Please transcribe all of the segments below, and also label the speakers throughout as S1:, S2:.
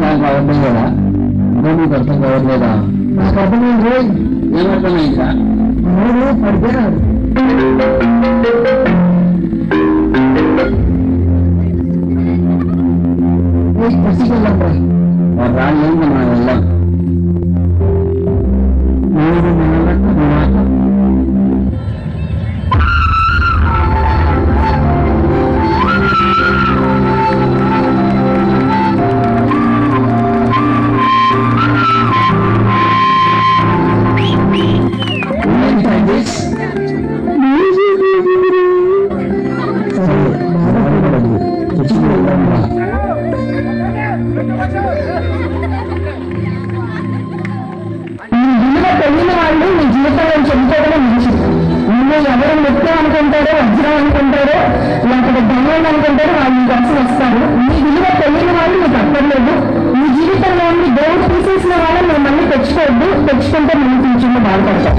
S1: నాకు అర్థం కదా, ఇంకా నీకు అర్థం కావట్లేదా?
S2: నాకు అర్థమైంది.
S1: ఏమర్థమైందా?
S2: మూడు పడిపోయినాడు. పసికెళ్ళండి,
S1: వాడు రాళ్ళు మనం వెళ్ళాం. మూడు నెలలకు మాట
S2: పెళ్ళిన వాళ్ళు మీ జీవితంలో చెప్పుకోవడం మంచిది. మీరు ఎవరు ముఖ్యం అనుకుంటారో, వజ్రం అనుకుంటారో, లేకపోతే ధనం అనుకుంటారో వాళ్ళు కలిసి వస్తారు. మీ విలువ పెళ్ళిన వాళ్ళు మీకు అక్కర్లేదు. మీ జీవితంలో ఉండి దేవుడు తీసేసిన వాళ్ళు మీరు మళ్ళీ తెచ్చుకోవద్దు. తెచ్చుకుంటే మళ్ళీ ఫ్యూచర్లో బాధపడతాం.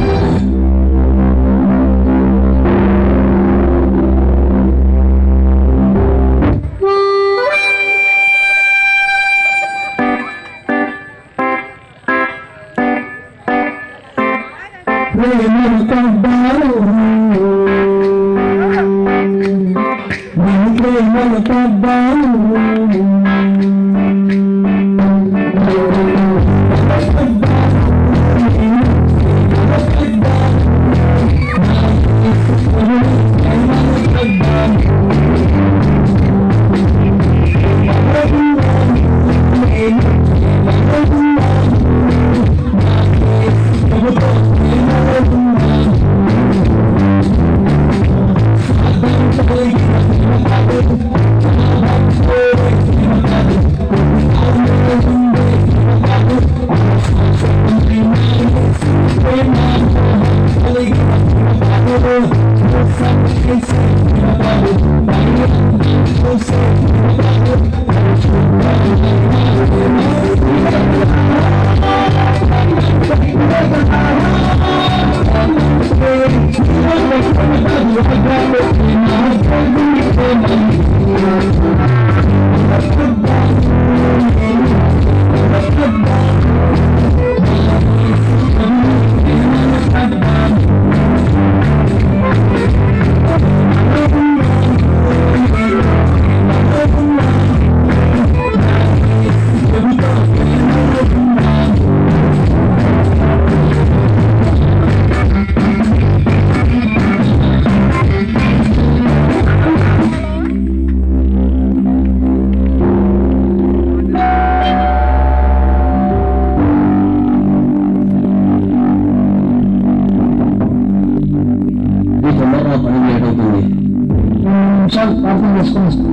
S2: ప్రార్థన చేసుకుని వస్తాం.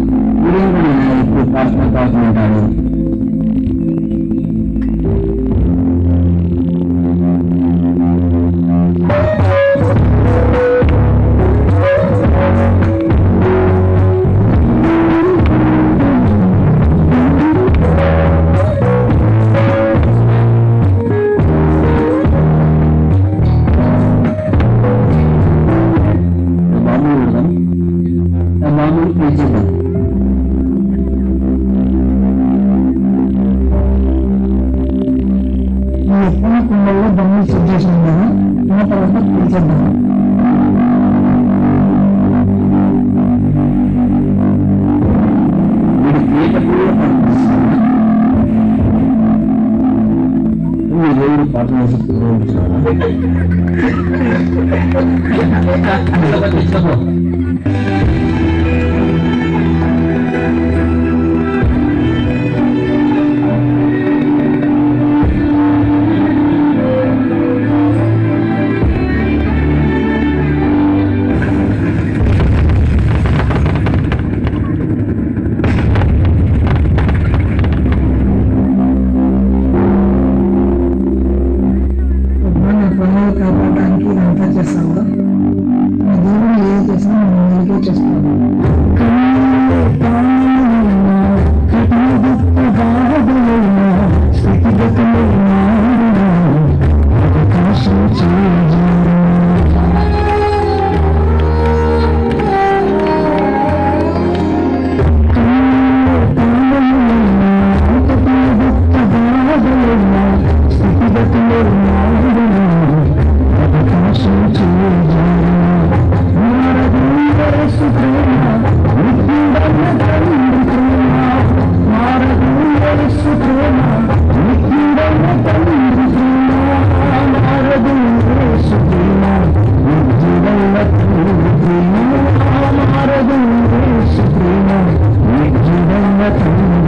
S1: ఇప్పుడు ప్రార్థన ఉంటాడు.
S2: కుండల్లో దమ్ము సెట్ చేసాం కదా, ఆ తర్వాత పిలిచేద్దాం.
S1: దేవుడు పాటలు
S2: కాపాడడానికి ఇదంతా చేస్తాము. దేవుడు ఏం చేసినా తండ్రి